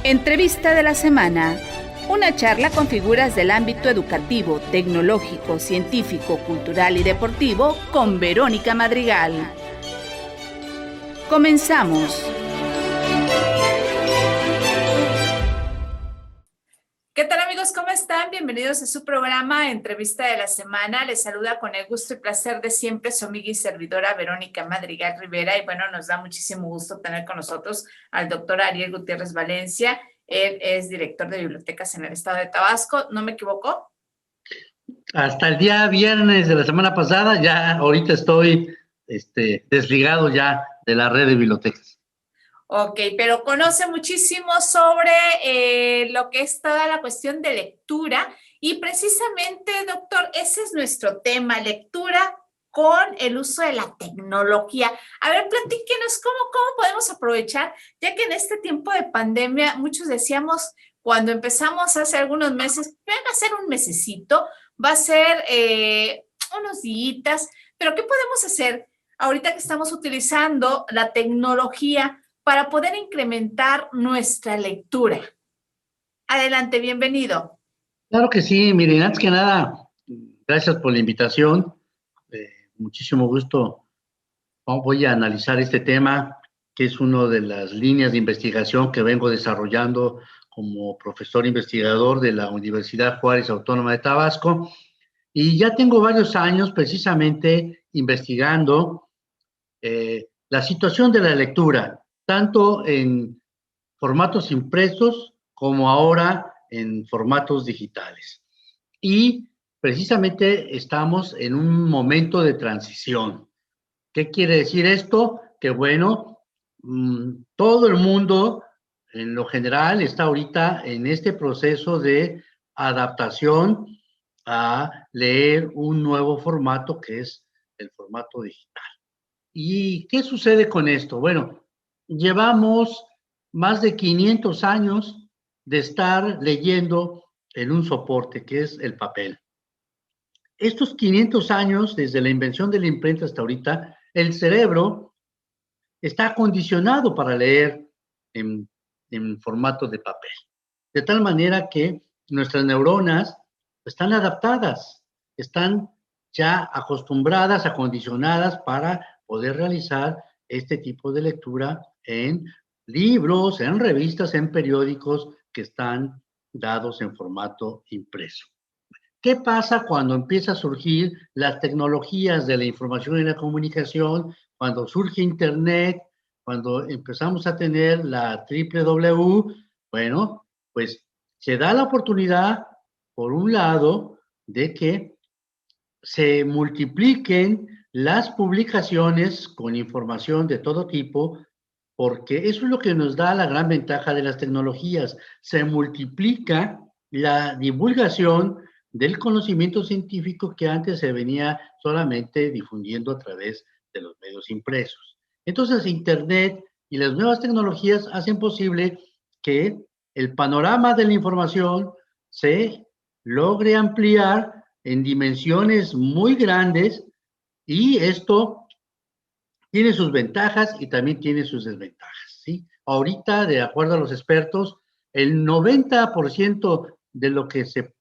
Entrevista de la semana. Una charla con figuras del ámbito educativo, tecnológico, científico, cultural y deportivo con Verónica Madrigal. Comenzamos. ¿Qué tal, amigos? ¿Cómo están? Bienvenidos a su programa Entrevista de la Semana. Les saluda con el gusto y placer de siempre su amiga y servidora Verónica Madrigal Rivera. Y bueno, nos da muchísimo gusto tener con nosotros al doctor Ariel Gutiérrez Valencia. Él es director de bibliotecas en el estado de Tabasco. ¿No me equivoco? Hasta el día viernes de la semana pasada, ya ahorita estoy desligado ya de la red de bibliotecas. Ok, pero conoce muchísimo sobre lo que es toda la cuestión de lectura y precisamente, doctor, ese es nuestro tema, lectura con el uso de la tecnología. A ver, platíquenos cómo podemos aprovechar, ya que en este tiempo de pandemia muchos decíamos, cuando empezamos hace algunos meses, va a ser un mesecito, va a ser unos días, pero ¿qué podemos hacer ahorita que estamos utilizando la tecnología para poder incrementar nuestra lectura? Adelante, bienvenido. Claro que sí, miren, antes que nada, gracias por la invitación. Muchísimo gusto. Voy a analizar este tema, que es una de las líneas de investigación que vengo desarrollando como profesor investigador de la Universidad Juárez Autónoma de Tabasco. Y ya tengo varios años precisamente investigando la situación de la lectura, tanto en formatos impresos como ahora en formatos digitales. Y precisamente estamos en un momento de transición. ¿Qué quiere decir esto? Que bueno, todo el mundo en lo general está ahorita en este proceso de adaptación a leer un nuevo formato que es el formato digital. ¿Y qué sucede con esto? Bueno, llevamos más de 500 años de estar leyendo en un soporte que es el papel. Estos 500 años, desde la invención de la imprenta hasta ahorita, el cerebro está acondicionado para leer en formato de papel. De tal manera que nuestras neuronas están adaptadas, están ya acostumbradas, acondicionadas para poder realizar este tipo de lectura en libros, en revistas, en periódicos que están dados en formato impreso. ¿Qué pasa cuando empieza a surgir las tecnologías de la información y la comunicación, cuando surge Internet, cuando empezamos a tener la www? Bueno, pues se da la oportunidad, por un lado, de que se multipliquen las publicaciones con información de todo tipo, porque eso es lo que nos da la gran ventaja de las tecnologías. Se multiplica la divulgación del conocimiento científico que antes se venía solamente difundiendo a través de los medios impresos. Entonces, Internet y las nuevas tecnologías hacen posible que el panorama de la información se logre ampliar en dimensiones muy grandes, y esto tiene sus ventajas y también tiene sus desventajas, ¿sí? Ahorita, de acuerdo a los expertos, el 90% de lo que se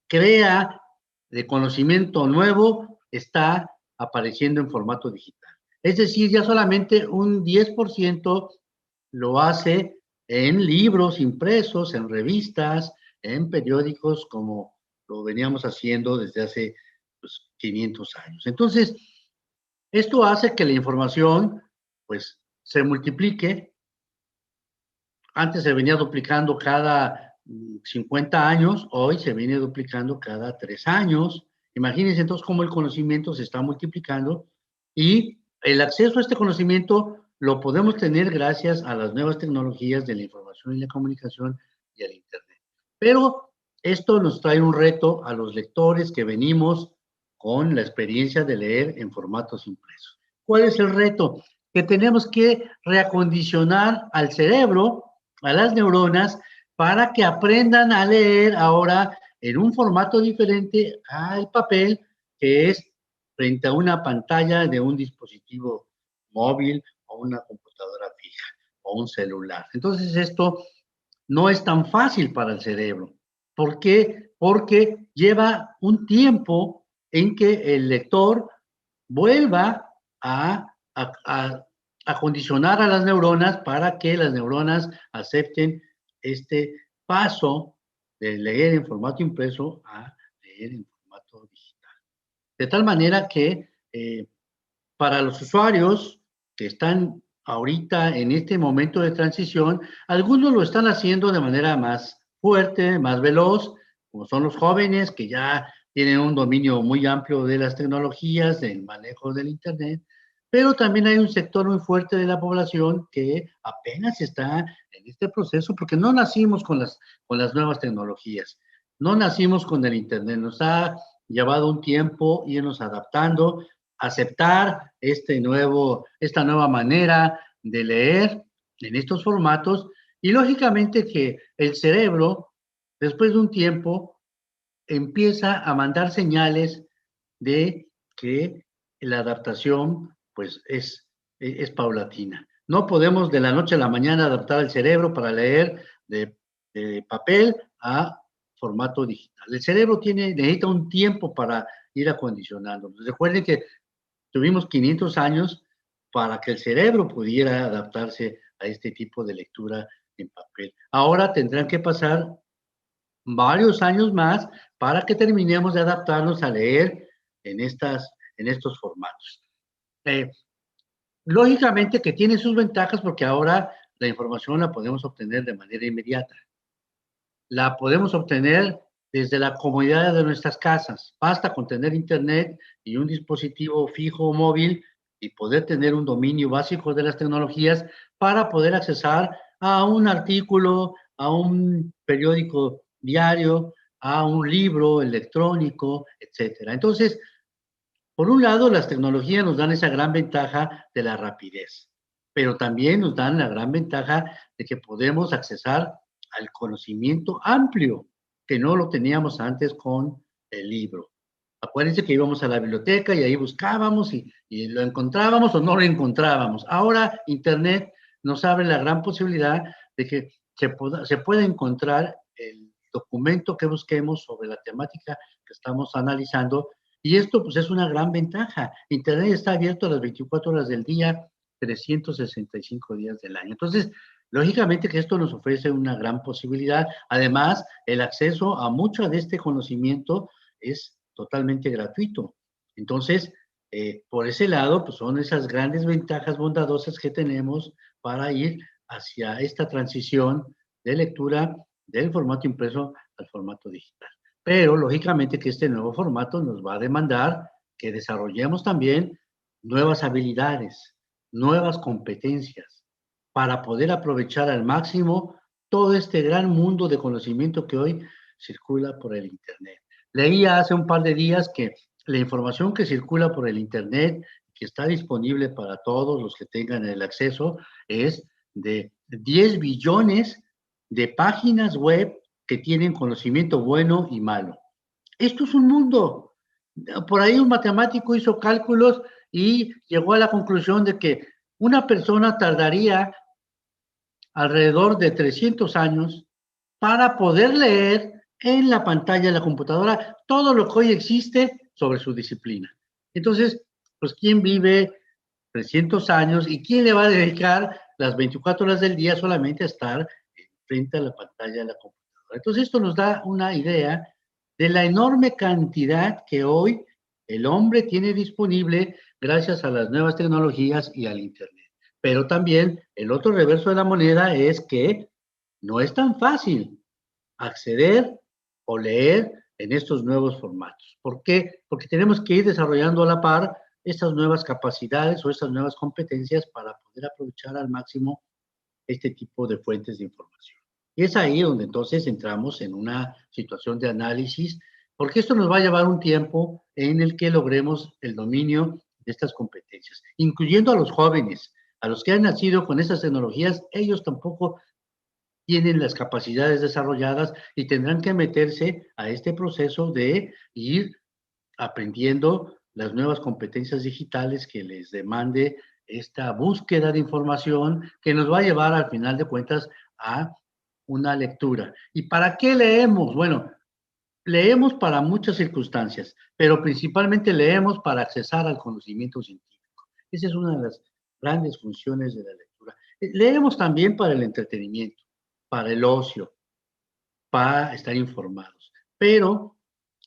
crea de conocimiento nuevo está apareciendo en formato digital. Es decir, ya solamente un 10% lo hace en libros impresos, en revistas, en periódicos, como lo veníamos haciendo desde hace 500 años. Entonces, esto hace que la información pues se multiplique. Antes se venía duplicando cada 50 años, hoy se viene duplicando cada 3 años. Imagínense entonces cómo el conocimiento se está multiplicando, y el acceso a este conocimiento lo podemos tener gracias a las nuevas tecnologías de la información y la comunicación y al Internet. Pero esto nos trae un reto a los lectores que venimos con la experiencia de leer en formatos impresos. ¿Cuál es el reto? Que tenemos que reacondicionar al cerebro, a las neuronas, para que aprendan a leer ahora en un formato diferente al papel, que es frente a una pantalla de un dispositivo móvil o una computadora fija o un celular. Entonces esto no es tan fácil para el cerebro. ¿Por qué? Porque lleva un tiempo en que el lector vuelva a condicionar a las neuronas para que las neuronas acepten este paso de leer en formato impreso a leer en formato digital. De tal manera que para los usuarios que están ahorita en este momento de transición, algunos lo están haciendo de manera más fuerte, más veloz, como son los jóvenes que ya tienen un dominio muy amplio de las tecnologías, del manejo del Internet, pero también hay un sector muy fuerte de la población que apenas está en este proceso porque no nacimos con las nuevas tecnologías, no nacimos con el Internet, nos ha llevado un tiempo irnos adaptando, aceptar esta nueva manera de leer en estos formatos y lógicamente que el cerebro, después de un tiempo, empieza a mandar señales de que la adaptación pues es paulatina. No podemos de la noche a la mañana adaptar el cerebro para leer de papel a formato digital. El cerebro necesita un tiempo para ir acondicionando. Recuerden que tuvimos 500 años para que el cerebro pudiera adaptarse a este tipo de lectura en papel. Ahora tendrán que pasar varios años más para que terminemos de adaptarnos a leer en estos formatos. Lógicamente que tiene sus ventajas porque ahora la información la podemos obtener de manera inmediata. La podemos obtener desde la comodidad de nuestras casas. Basta con tener internet y un dispositivo fijo o móvil y poder tener un dominio básico de las tecnologías para poder accesar a un artículo, a un periódico diario, a un libro electrónico, etcétera. Entonces, por un lado, las tecnologías nos dan esa gran ventaja de la rapidez, pero también nos dan la gran ventaja de que podemos accesar al conocimiento amplio, que no lo teníamos antes con el libro. Acuérdense que íbamos a la biblioteca y ahí buscábamos y lo encontrábamos o no lo encontrábamos. Ahora Internet nos abre la gran posibilidad de que se pueda encontrar el documento que busquemos sobre la temática que estamos analizando y esto pues es una gran ventaja. Internet está abierto a las 24 horas del día, 365 días del año. Entonces, lógicamente que esto nos ofrece una gran posibilidad. Además, el acceso a mucho de este conocimiento es totalmente gratuito. Entonces, por ese lado, pues son esas grandes ventajas bondadosas que tenemos para ir hacia esta transición de lectura del formato impreso al formato digital. Pero, lógicamente, que este nuevo formato nos va a demandar que desarrollemos también nuevas habilidades, nuevas competencias, para poder aprovechar al máximo todo este gran mundo de conocimiento que hoy circula por el Internet. Leía hace un par de días que la información que circula por el Internet, que está disponible para todos los que tengan el acceso, es de 10 billones de páginas web que tienen conocimiento bueno y malo. Esto es un mundo. Por ahí un matemático hizo cálculos y llegó a la conclusión de que una persona tardaría alrededor de 300 años para poder leer en la pantalla de la computadora todo lo que hoy existe sobre su disciplina. Entonces, pues, ¿quién vive 300 años y quién le va a dedicar las 24 horas del día solamente a estar frente a la pantalla de la computadora? Entonces, esto nos da una idea de la enorme cantidad que hoy el hombre tiene disponible gracias a las nuevas tecnologías y al Internet. Pero también el otro reverso de la moneda es que no es tan fácil acceder o leer en estos nuevos formatos. ¿Por qué? Porque tenemos que ir desarrollando a la par estas nuevas capacidades o estas nuevas competencias para poder aprovechar al máximo este tipo de fuentes de información. Y es ahí donde entonces entramos en una situación de análisis, porque esto nos va a llevar un tiempo en el que logremos el dominio de estas competencias, incluyendo a los jóvenes, a los que han nacido con estas tecnologías, ellos tampoco tienen las capacidades desarrolladas y tendrán que meterse a este proceso de ir aprendiendo las nuevas competencias digitales que les demande esta búsqueda de información que nos va a llevar al final de cuentas a una lectura. ¿Y para qué leemos? Bueno, leemos para muchas circunstancias, pero principalmente leemos para accesar al conocimiento científico. Esa es una de las grandes funciones de la lectura. Leemos también para el entretenimiento, para el ocio, para estar informados. Pero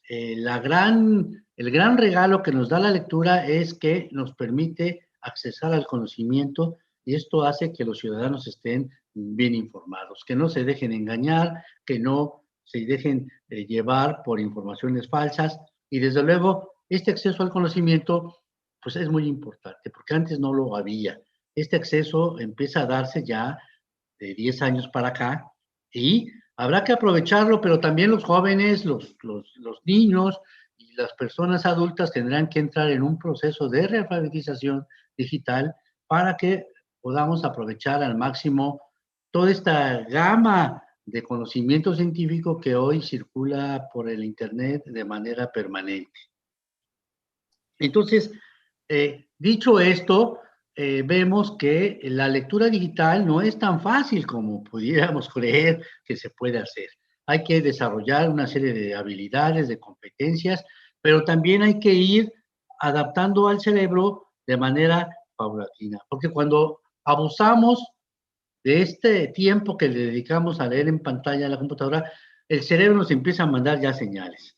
el gran regalo que nos da la lectura es que nos permite accesar al conocimiento y esto hace que los ciudadanos estén bien informados, que no se dejen engañar, que no se dejen llevar por informaciones falsas y desde luego este acceso al conocimiento pues es muy importante porque antes no lo había. Este acceso empieza a darse ya de 10 años para acá y habrá que aprovecharlo, pero también los jóvenes, los niños y las personas adultas tendrán que entrar en un proceso de realfabetización digital para que podamos aprovechar al máximo toda esta gama de conocimiento científico que hoy circula por el Internet de manera permanente. Entonces, dicho esto, vemos que la lectura digital no es tan fácil como pudiéramos creer que se puede hacer. Hay que desarrollar una serie de habilidades, de competencias, pero también hay que ir adaptando al cerebro de manera paulatina, porque cuando abusamos de este tiempo que le dedicamos a leer en pantalla a la computadora, el cerebro nos empieza a mandar ya señales.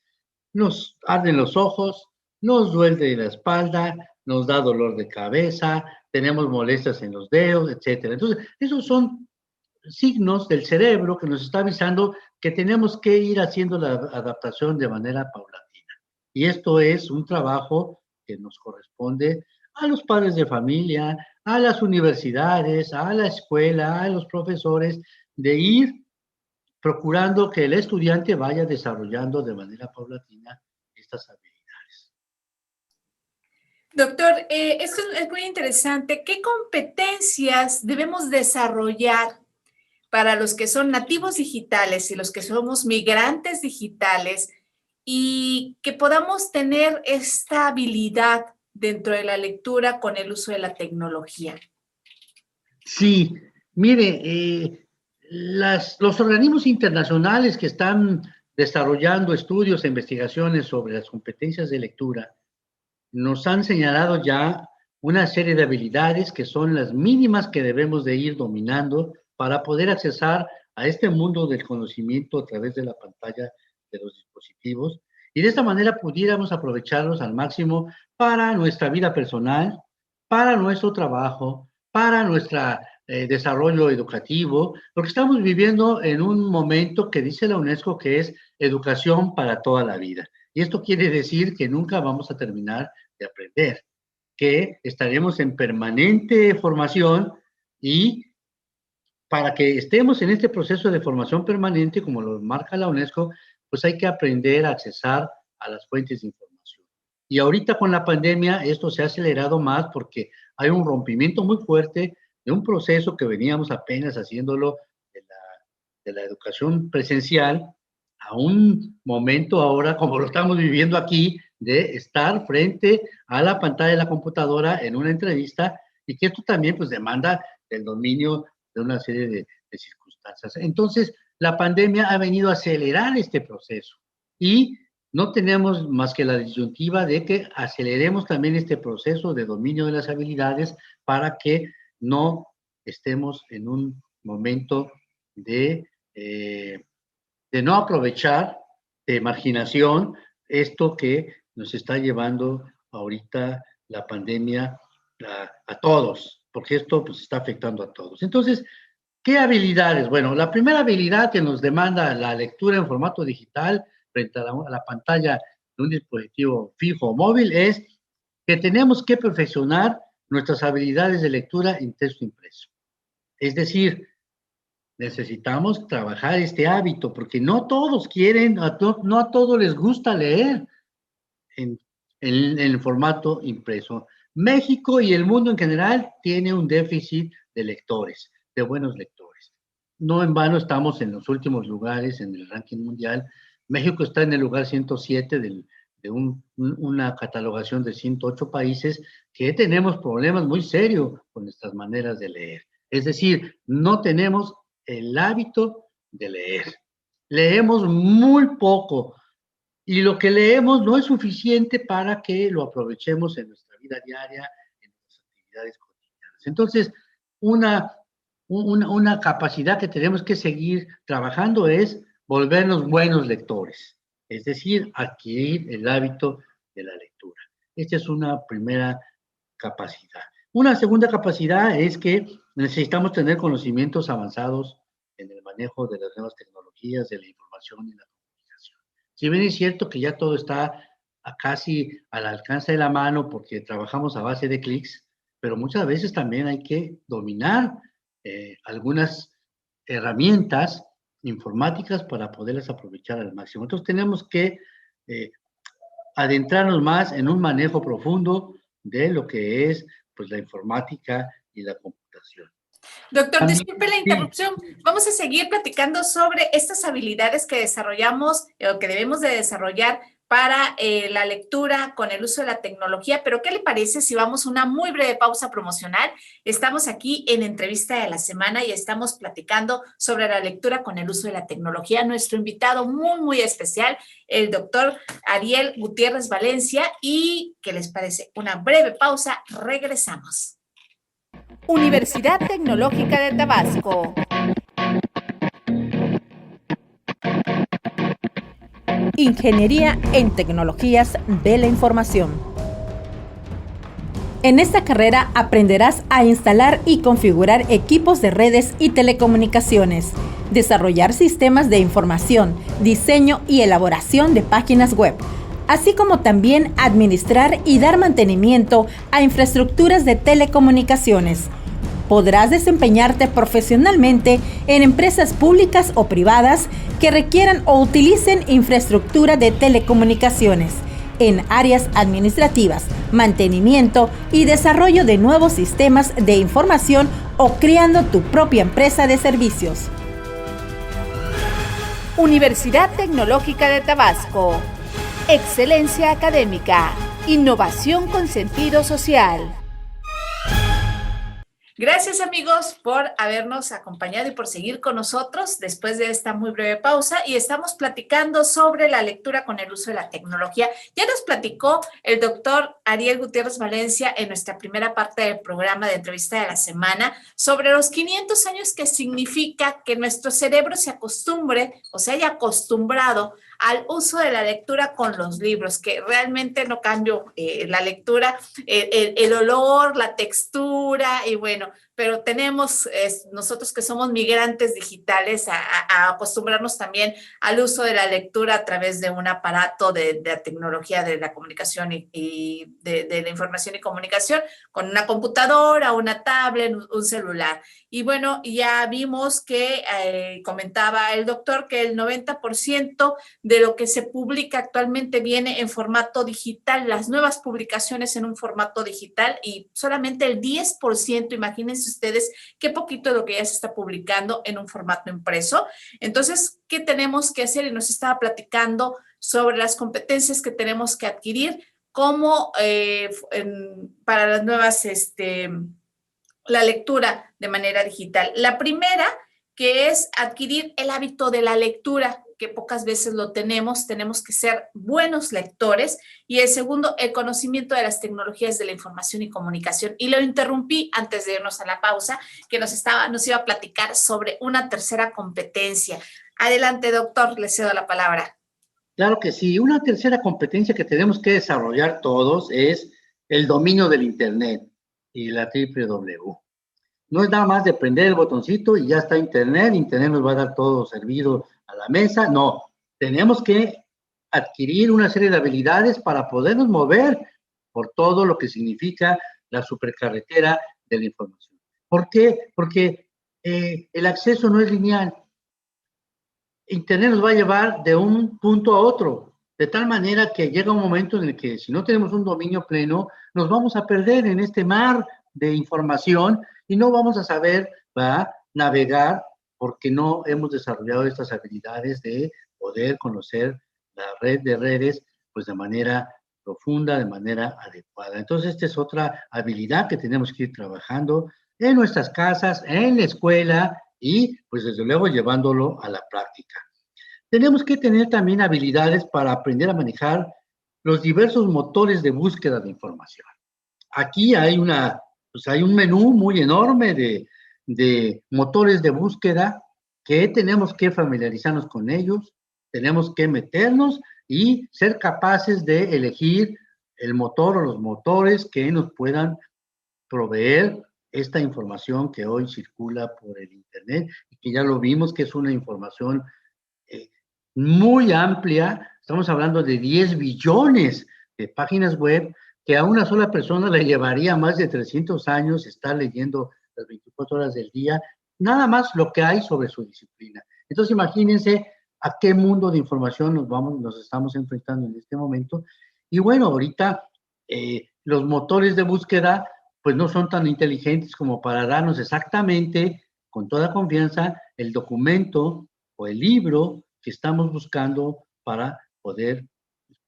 Nos arden los ojos, nos duele la espalda, nos da dolor de cabeza, tenemos molestias en los dedos, etcétera. Entonces, esos son signos del cerebro que nos está avisando que tenemos que ir haciendo la adaptación de manera paulatina. Y esto es un trabajo que nos corresponde a los padres de familia, a las universidades, a la escuela, a los profesores, de ir procurando que el estudiante vaya desarrollando de manera paulatina estas habilidades. Doctor, esto es muy interesante. ¿Qué competencias debemos desarrollar para los que son nativos digitales y los que somos migrantes digitales y que podamos tener esta habilidad dentro de la lectura con el uso de la tecnología? Sí, mire, los organismos internacionales que están desarrollando estudios e investigaciones sobre las competencias de lectura nos han señalado ya una serie de habilidades que son las mínimas que debemos de ir dominando para poder accesar a este mundo del conocimiento a través de la pantalla de los dispositivos y de esta manera pudiéramos aprovecharlos al máximo para nuestra vida personal, para nuestro trabajo, para nuestro desarrollo educativo, porque estamos viviendo en un momento que dice la UNESCO que es educación para toda la vida. Y esto quiere decir que nunca vamos a terminar de aprender, que estaremos en permanente formación y para que estemos en este proceso de formación permanente, como lo marca la UNESCO, pues hay que aprender a accesar a las fuentes de información. Y ahorita con la pandemia esto se ha acelerado más porque hay un rompimiento muy fuerte de un proceso que veníamos apenas haciéndolo de la educación presencial a un momento ahora, como lo estamos viviendo aquí, de estar frente a la pantalla de la computadora en una entrevista y que esto también pues demanda el dominio de una serie de circunstancias. Entonces, la pandemia ha venido a acelerar este proceso y no tenemos más que la disyuntiva de que aceleremos también este proceso de dominio de las habilidades para que no estemos en un momento de no aprovechar de marginación esto que nos está llevando ahorita la pandemia a todos, porque esto pues está afectando a todos. Entonces, ¿qué habilidades? Bueno, la primera habilidad que nos demanda la lectura en formato digital frente a la pantalla de un dispositivo fijo o móvil es que tenemos que perfeccionar nuestras habilidades de lectura en texto impreso. Es decir, necesitamos trabajar este hábito porque no todos quieren, no a todos les gusta leer en el formato impreso. México y el mundo en general tiene un déficit de lectores, de buenos lectores. No en vano estamos en los últimos lugares en el ranking mundial. México está en el lugar 107 de una catalogación de 108 países que tenemos problemas muy serios con nuestras maneras de leer. Es decir, no tenemos el hábito de leer. Leemos muy poco y lo que leemos no es suficiente para que lo aprovechemos en nuestra vida diaria, en nuestras actividades cotidianas. Entonces, una capacidad que tenemos que seguir trabajando es volvernos buenos lectores, es decir, adquirir el hábito de la lectura. Esta es una primera capacidad. Una segunda capacidad es que necesitamos tener conocimientos avanzados en el manejo de las nuevas tecnologías, de la información y la comunicación. Si bien es cierto que ya todo está casi al alcance de la mano porque trabajamos a base de clics, pero muchas veces también hay que dominar algunas herramientas informáticas para poderlas aprovechar al máximo. Entonces tenemos que adentrarnos más en un manejo profundo de lo que es pues, la informática y la computación. Doctor, También, disculpe la interrupción. Vamos a seguir platicando sobre estas habilidades que desarrollamos o que debemos de desarrollar para la lectura con el uso de la tecnología, pero ¿qué le parece si vamos a una muy breve pausa promocional? Estamos aquí en Entrevista de la Semana y estamos platicando sobre la lectura con el uso de la tecnología. Nuestro invitado muy, muy especial, el doctor Ariel Gutiérrez Valencia. ¿Y qué les parece? Una breve pausa, regresamos. Universidad Tecnológica de Tabasco. Ingeniería en Tecnologías de la Información. En esta carrera aprenderás a instalar y configurar equipos de redes y telecomunicaciones, desarrollar sistemas de información, diseño y elaboración de páginas web, así como también administrar y dar mantenimiento a infraestructuras de telecomunicaciones. Podrás desempeñarte profesionalmente en empresas públicas o privadas que requieran o utilicen infraestructura de telecomunicaciones, en áreas administrativas, mantenimiento y desarrollo de nuevos sistemas de información o creando tu propia empresa de servicios. Universidad Tecnológica de Tabasco. Excelencia académica. Innovación con sentido social. Gracias, amigos, por habernos acompañado y por seguir con nosotros después de esta muy breve pausa. Y estamos platicando sobre la lectura con el uso de la tecnología. Ya nos platicó el doctor Ariel Gutiérrez Valencia en nuestra primera parte del programa de Entrevista de la Semana sobre los 500 años que significa que nuestro cerebro se acostumbre o se haya acostumbrado al uso de la lectura con los libros, que realmente no cambio la lectura, el olor, la textura y bueno, pero tenemos nosotros que somos migrantes digitales a acostumbrarnos también al uso de la lectura a través de un aparato de la tecnología de la comunicación y de la información y comunicación, con una computadora, una tablet, un celular. Y bueno, ya vimos que comentaba el doctor que el 90% de lo que se publica actualmente viene en formato digital, las nuevas publicaciones en un formato digital y solamente el 10%, imagínense ustedes qué poquito de lo que ya se está publicando en un formato impreso. Entonces, ¿qué tenemos que hacer? Y nos estaba platicando sobre las competencias que tenemos que adquirir como para las nuevas, la lectura de manera digital. La primera, que es adquirir el hábito de la lectura, que pocas veces lo tenemos que ser buenos lectores. Y el segundo, el conocimiento de las tecnologías de la información y comunicación. Y lo interrumpí antes de irnos a la pausa, que nos iba a platicar sobre una tercera competencia. Adelante, doctor, le cedo la palabra. Claro que sí. Una tercera competencia que tenemos que desarrollar todos es el dominio del Internet y la www. No es nada más de prender el botoncito y ya está Internet nos va a dar todo servido a la mesa. No, tenemos que adquirir una serie de habilidades para podernos mover por todo lo que significa la supercarretera de la información. ¿Por qué? Porque el acceso no es lineal. Internet nos va a llevar de un punto a otro, de tal manera que llega un momento en el que si no tenemos un dominio pleno, nos vamos a perder en este mar de información y no vamos a saber navegar porque no hemos desarrollado estas habilidades de poder conocer la red de redes pues de manera profunda, de manera adecuada. Entonces, esta es otra habilidad que tenemos que ir trabajando en nuestras casas, en la escuela y pues desde luego llevándolo a la práctica. Tenemos que tener también habilidades para aprender a manejar los diversos motores de búsqueda de información. Aquí hay hay un menú muy enorme de motores de búsqueda que tenemos que familiarizarnos con ellos, tenemos que meternos y ser capaces de elegir el motor o los motores que nos puedan proveer esta información que hoy circula por el Internet y que ya lo vimos que es una información muy amplia. Estamos hablando de 10 billones de páginas web que a una sola persona le llevaría más de 300 años estar leyendo las 24 horas del día, nada más lo que hay sobre su disciplina. Entonces, imagínense a qué mundo de información nos estamos enfrentando en este momento. Y bueno, ahorita los motores de búsqueda pues no son tan inteligentes como para darnos exactamente, con toda confianza, el documento o el libro que estamos buscando para poder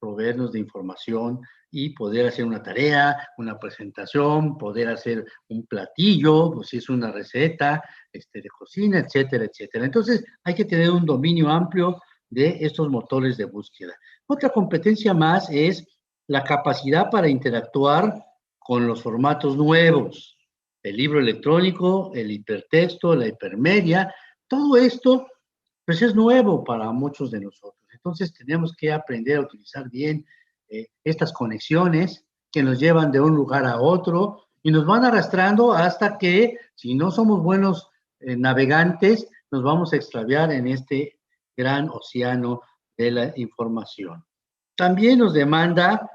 proveernos de información y poder hacer una tarea, una presentación, poder hacer un platillo, pues si es una receta de cocina, etcétera, etcétera. Entonces, hay que tener un dominio amplio de estos motores de búsqueda. Otra competencia más es la capacidad para interactuar con los formatos nuevos, el libro electrónico, el hipertexto, la hipermedia, todo esto pues es nuevo para muchos de nosotros. Entonces tenemos que aprender a utilizar bien estas conexiones que nos llevan de un lugar a otro y nos van arrastrando hasta que, si no somos buenos navegantes, nos vamos a extraviar en este gran océano de la información. También nos demanda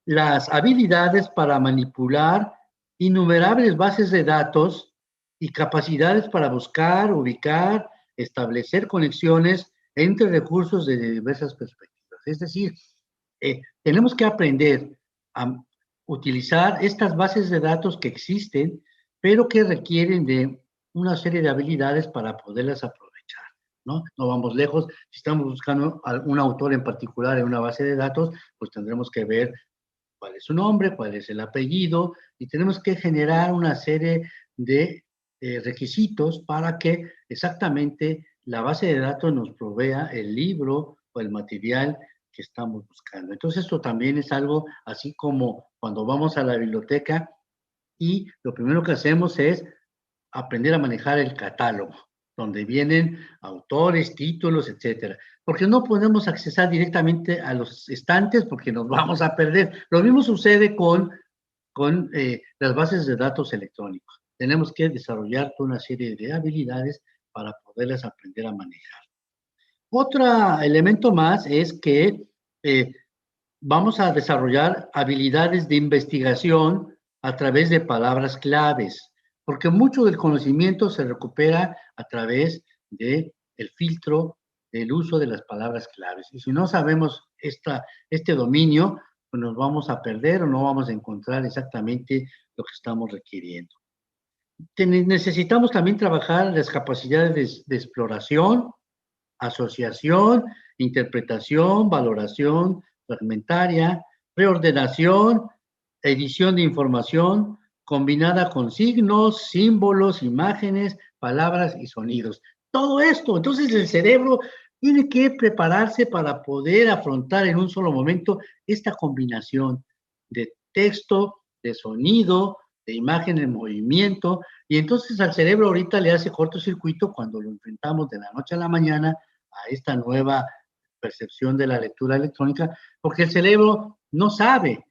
las habilidades para manipular innumerables bases de datos y capacidades para buscar, ubicar, establecer conexiones entre recursos de diversas perspectivas. Es decir, tenemos que aprender a utilizar estas bases de datos que existen, pero que requieren de una serie de habilidades para poderlas aprovechar, ¿no? No vamos lejos. Si estamos buscando a un autor en particular en una base de datos, pues tendremos que ver cuál es su nombre, cuál es el apellido, y tenemos que generar una serie de requisitos para que exactamente la base de datos nos provea el libro o el material que estamos buscando. Entonces, esto también es algo así como cuando vamos a la biblioteca y lo primero que hacemos es aprender a manejar el catálogo, donde vienen autores, títulos, etcétera. Porque no podemos accesar directamente a los estantes porque nos vamos a perder. Lo mismo sucede con las bases de datos electrónicos. Tenemos que desarrollar toda una serie de habilidades para poderlas aprender a manejar. Otro elemento más es que vamos a desarrollar habilidades de investigación a través de palabras claves, porque mucho del conocimiento se recupera a través del filtro del uso de las palabras claves. Y si no sabemos este dominio, pues nos vamos a perder o no vamos a encontrar exactamente lo que estamos requiriendo. Necesitamos también trabajar las capacidades de exploración, asociación, interpretación, valoración fragmentaria, reordenación, edición de información, combinada con signos, símbolos, imágenes, palabras y sonidos. Todo esto, entonces el cerebro tiene que prepararse para poder afrontar en un solo momento esta combinación de texto, de sonido, de imagen en movimiento, y entonces al cerebro ahorita le hace cortocircuito cuando lo enfrentamos de la noche a la mañana a esta nueva percepción de la lectura electrónica, porque el cerebro no sabe,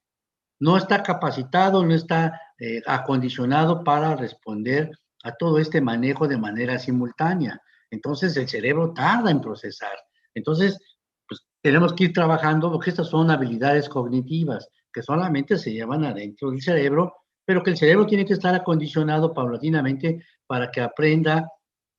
no está capacitado, no está acondicionado para responder a todo este manejo de manera simultánea. Entonces el cerebro tarda en procesar. Entonces, pues tenemos que ir trabajando porque estas son habilidades cognitivas que solamente se llevan adentro del cerebro, pero que el cerebro tiene que estar acondicionado paulatinamente para que aprenda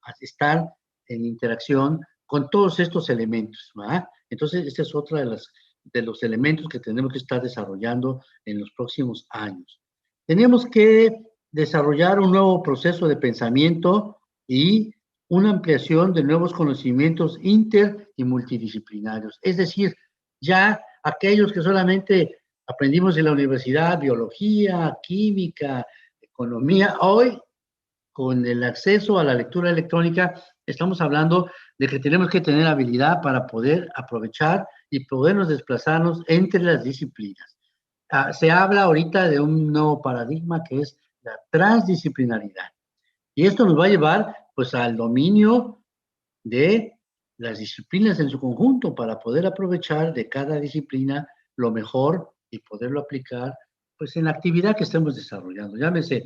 a estar en interacción con todos estos elementos, ¿verdad? Entonces, este es otro de los elementos que tenemos que estar desarrollando en los próximos años. Tenemos que desarrollar un nuevo proceso de pensamiento y una ampliación de nuevos conocimientos inter y multidisciplinarios. Es decir, ya aquellos que solamente aprendimos en la universidad, biología, química, economía, hoy con el acceso a la lectura electrónica, estamos hablando de que tenemos que tener habilidad para poder aprovechar y podernos desplazarnos entre las disciplinas. Se habla ahorita de un nuevo paradigma que es la transdisciplinaridad. Y esto nos va a llevar pues al dominio de las disciplinas en su conjunto para poder aprovechar de cada disciplina lo mejor y poderlo aplicar pues en la actividad que estemos desarrollando. Llámese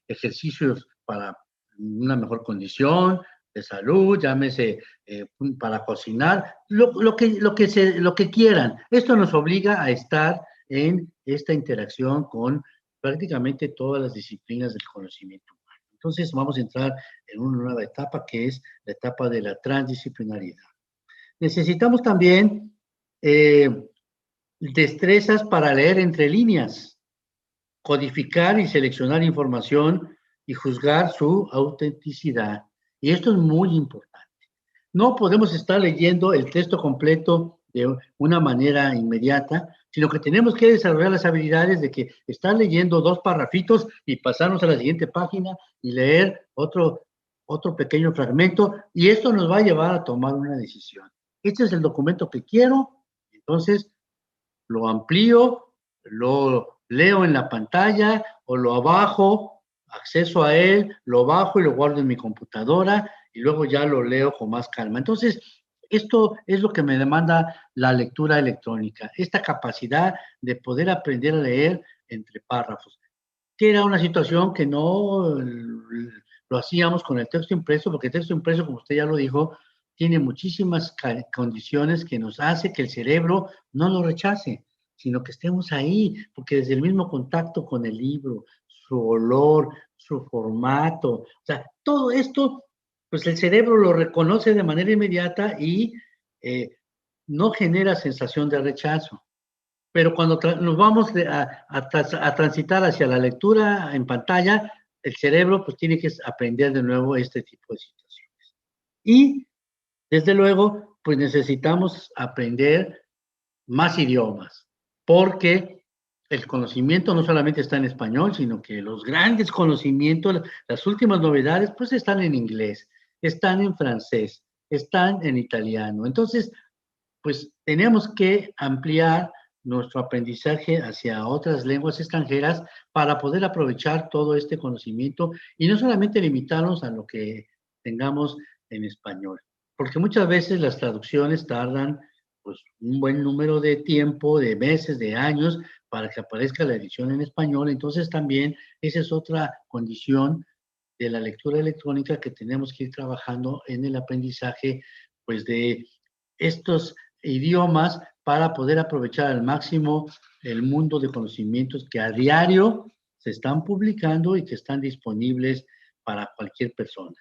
ejercicios para una mejor condición de salud, llámese para cocinar, lo que quieran. Esto nos obliga a estar en esta interacción con prácticamente todas las disciplinas del conocimiento humano. Entonces vamos a entrar en una nueva etapa que es la etapa de la transdisciplinaridad. Necesitamos también destrezas para leer entre líneas, codificar y seleccionar información y juzgar su autenticidad. Y esto es muy importante. No podemos estar leyendo el texto completo de una manera inmediata, sino que tenemos que desarrollar las habilidades de que estar leyendo 2 parrafitos y pasarnos a la siguiente página y leer otro pequeño fragmento, y esto nos va a llevar a tomar una decisión. Este es el documento que quiero, entonces lo amplío, lo leo en la pantalla o lo bajo, acceso a él, lo bajo y lo guardo en mi computadora y luego ya lo leo con más calma. Entonces, esto es lo que me demanda la lectura electrónica, esta capacidad de poder aprender a leer entre párrafos, que era una situación que no lo hacíamos con el texto impreso, porque el texto impreso, como usted ya lo dijo, tiene muchísimas condiciones que nos hace que el cerebro no lo rechace, sino que estemos ahí, porque desde el mismo contacto con el libro, su olor, su formato, o sea, todo esto, pues el cerebro lo reconoce de manera inmediata y no genera sensación de rechazo. Pero cuando nos vamos a transitar hacia la lectura en pantalla, el cerebro pues tiene que aprender de nuevo este tipo de situaciones. Y desde luego, pues necesitamos aprender más idiomas, porque el conocimiento no solamente está en español, sino que los grandes conocimientos, las últimas novedades, pues están en inglés, están en francés, están en italiano. Entonces, pues tenemos que ampliar nuestro aprendizaje hacia otras lenguas extranjeras para poder aprovechar todo este conocimiento y no solamente limitarnos a lo que tengamos en español, porque muchas veces las traducciones tardan pues un buen número de tiempo, de meses, de años, para que aparezca la edición en español. Entonces también esa es otra condición de la lectura electrónica que tenemos que ir trabajando en el aprendizaje pues de estos idiomas para poder aprovechar al máximo el mundo de conocimientos que a diario se están publicando y que están disponibles para cualquier persona.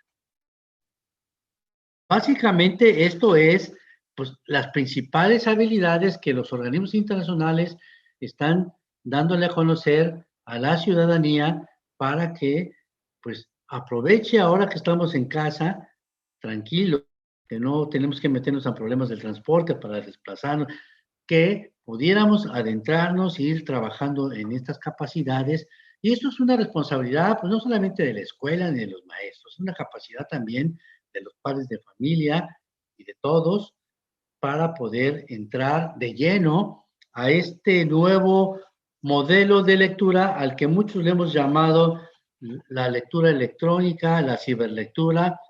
Básicamente esto es pues, las principales habilidades que los organismos internacionales están dándole a conocer a la ciudadanía para que pues aproveche ahora que estamos en casa, tranquilo, que no tenemos que meternos a problemas del transporte para desplazarnos, que pudiéramos adentrarnos e ir trabajando en estas capacidades. Y esto es una responsabilidad, pues no solamente de la escuela ni de los maestros, es una capacidad también de los padres de familia y de todos para poder entrar de lleno a este nuevo modelo de lectura al que muchos le hemos llamado la lectura electrónica, la ciberlectura,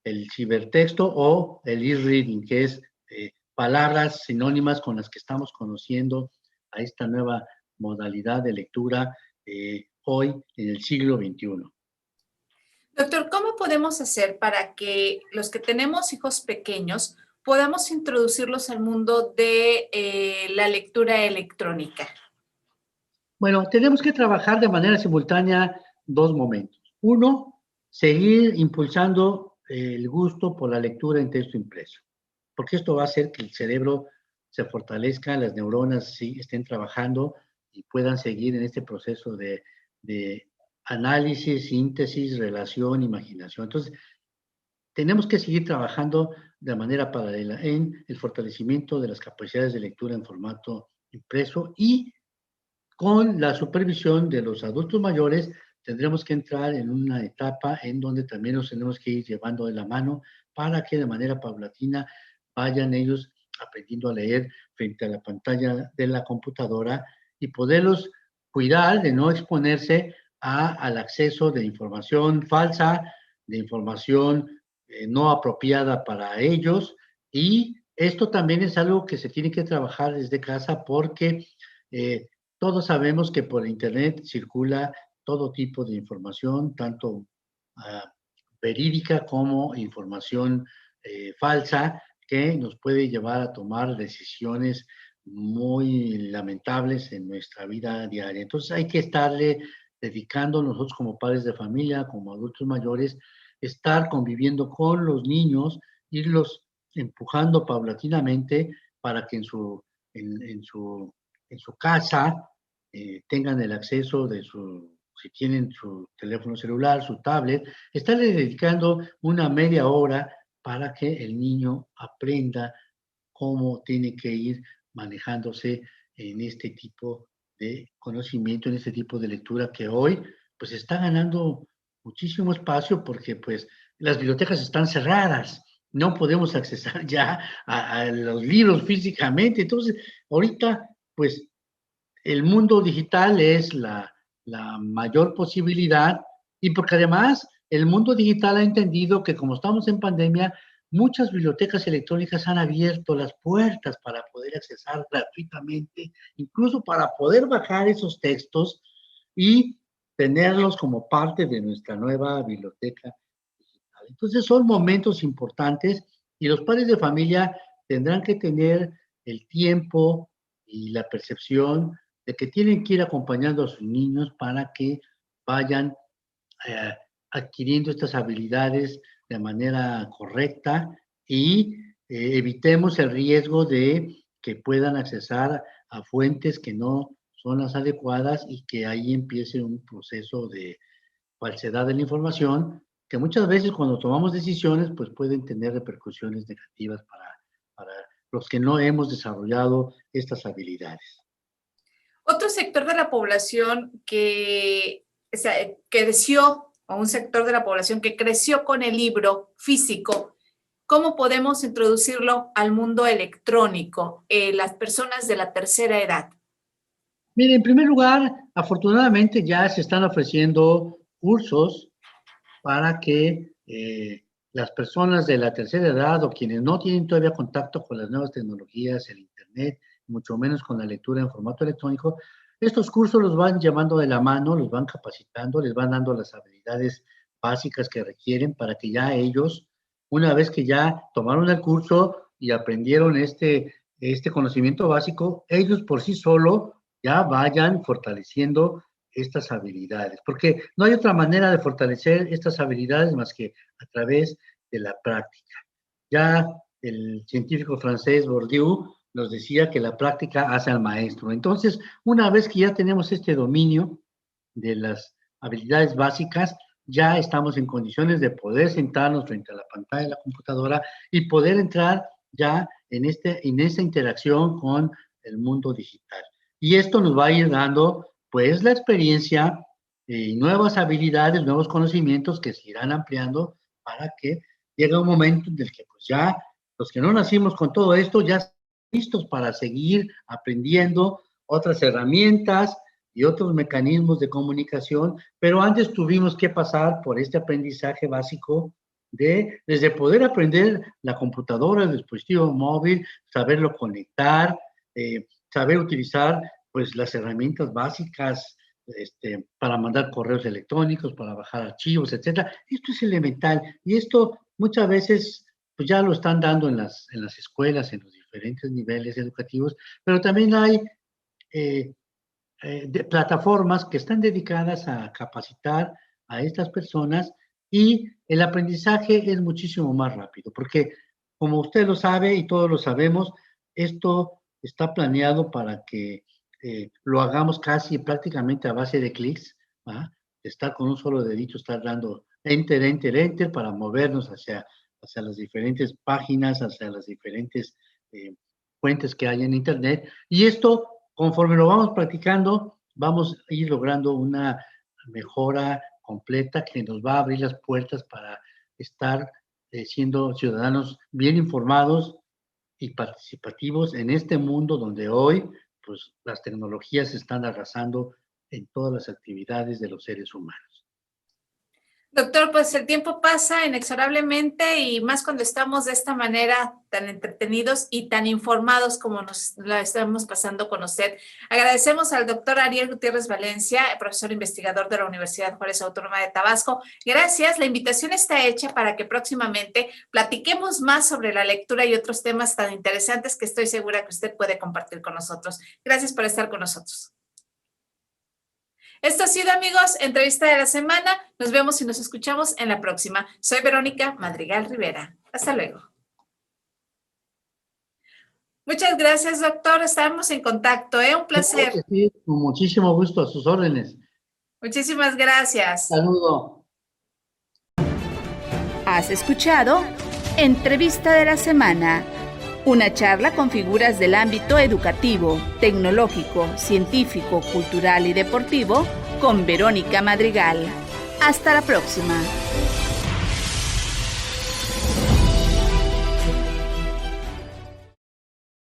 el cibertexto o el e-reading, que es palabras sinónimas con las que estamos conociendo a esta nueva modalidad de lectura hoy en el siglo XXI. Doctor, ¿cómo podemos hacer para que los que tenemos hijos pequeños podamos introducirlos al mundo de la lectura electrónica? Bueno, tenemos que trabajar de manera simultánea 2 momentos. Uno, seguir impulsando el gusto por la lectura en texto impreso, porque esto va a hacer que el cerebro se fortalezca, las neuronas sí estén trabajando y puedan seguir en este proceso de análisis, síntesis, relación, imaginación. Entonces, tenemos que seguir trabajando de manera paralela en el fortalecimiento de las capacidades de lectura en formato impreso y con la supervisión de los adultos mayores, tendremos que entrar en una etapa en donde también nos tenemos que ir llevando de la mano para que de manera paulatina vayan ellos aprendiendo a leer frente a la pantalla de la computadora y poderlos cuidar de no exponerse al acceso de información falsa, de información no apropiada para ellos. Y esto también es algo que se tiene que trabajar desde casa porque todos sabemos que por Internet circula todo tipo de información, tanto verídica como información falsa, que nos puede llevar a tomar decisiones muy lamentables en nuestra vida diaria. Entonces hay que estarle dedicando nosotros como padres de familia, como adultos mayores, estar conviviendo con los niños, irlos empujando paulatinamente para que en su casa tengan el acceso de si tienen su teléfono celular, su tablet, estarle dedicando una media hora para que el niño aprenda cómo tiene que ir manejándose en este tipo de conocimiento, en este tipo de lectura que hoy pues está ganando muchísimo espacio porque pues las bibliotecas están cerradas, no podemos accesar ya a los libros físicamente. Entonces, ahorita pues el mundo digital es la mayor posibilidad y porque además el mundo digital ha entendido que como estamos en pandemia, muchas bibliotecas electrónicas han abierto las puertas para poder accesar gratuitamente, incluso para poder bajar esos textos y tenerlos como parte de nuestra nueva biblioteca digital. Entonces son momentos importantes y los padres de familia tendrán que tener el tiempo y la percepción de que tienen que ir acompañando a sus niños para que vayan adquiriendo estas habilidades de manera correcta y evitemos el riesgo de que puedan accesar a fuentes que no son las adecuadas y que ahí empiece un proceso de falsedad de la información que muchas veces cuando tomamos decisiones pues pueden tener repercusiones negativas para los que no hemos desarrollado estas habilidades. Otro sector de la población que creció, o un sector de la población que creció con el libro físico, ¿cómo podemos introducirlo al mundo electrónico? Las personas de la tercera edad. Mire, en primer lugar, afortunadamente ya se están ofreciendo cursos para que las personas de la tercera edad o quienes no tienen todavía contacto con las nuevas tecnologías, el Internet, mucho menos con la lectura en formato electrónico, estos cursos los van llevando de la mano, los van capacitando, les van dando las habilidades básicas que requieren para que ya ellos, una vez que ya tomaron el curso y aprendieron este conocimiento básico, ellos por sí solos ya vayan fortaleciendo estas habilidades, porque no hay otra manera de fortalecer estas habilidades más que a través de la práctica. Ya el científico francés Bourdieu nos decía que la práctica hace al maestro. Entonces, una vez que ya tenemos este dominio de las habilidades básicas, ya estamos en condiciones de poder sentarnos frente a la pantalla de la computadora y poder entrar ya en esta interacción con el mundo digital. Y esto nos va a ir dando, pues, la experiencia y nuevas habilidades, nuevos conocimientos que se irán ampliando para que llegue un momento en el que, pues, ya los que no nacimos con todo esto, ya están listos para seguir aprendiendo otras herramientas y otros mecanismos de comunicación, pero antes tuvimos que pasar por este aprendizaje básico desde poder aprender la computadora, el dispositivo móvil, saberlo conectar, saber utilizar pues las herramientas básicas para mandar correos electrónicos, para bajar archivos, etcétera. Esto es elemental y esto muchas veces pues ya lo están dando en las escuelas, en los diferentes niveles educativos, pero también hay plataformas que están dedicadas a capacitar a estas personas y el aprendizaje es muchísimo más rápido, porque como usted lo sabe y todos lo sabemos, esto está planeado para que lo hagamos casi prácticamente a base de clics, ¿ah? Estar con un solo dedito, estar dando enter, enter, enter para movernos hacia las diferentes páginas, hacia las diferentes fuentes que hay en Internet. Y esto, conforme lo vamos practicando, vamos a ir logrando una mejora completa que nos va a abrir las puertas para estar siendo ciudadanos bien informados y participativos en este mundo donde hoy pues, las tecnologías están arrasando en todas las actividades de los seres humanos. Doctor, pues el tiempo pasa inexorablemente y más cuando estamos de esta manera tan entretenidos y tan informados como nos la estamos pasando con usted. Agradecemos al doctor Ariel Gutiérrez Valencia, profesor investigador de la Universidad Juárez Autónoma de Tabasco. Gracias, la invitación está hecha para que próximamente platiquemos más sobre la lectura y otros temas tan interesantes que estoy segura que usted puede compartir con nosotros. Gracias por estar con nosotros. Esto ha sido, amigos, Entrevista de la Semana. Nos vemos y nos escuchamos en la próxima. Soy Verónica Madrigal Rivera. Hasta luego. Muchas gracias, doctor. Estamos en contacto, ¿eh? Un placer. Sí, con muchísimo gusto, a sus órdenes. Muchísimas gracias. Saludo. Has escuchado Entrevista de la Semana. Una charla con figuras del ámbito educativo, tecnológico, científico, cultural y deportivo con Verónica Madrigal. Hasta la próxima.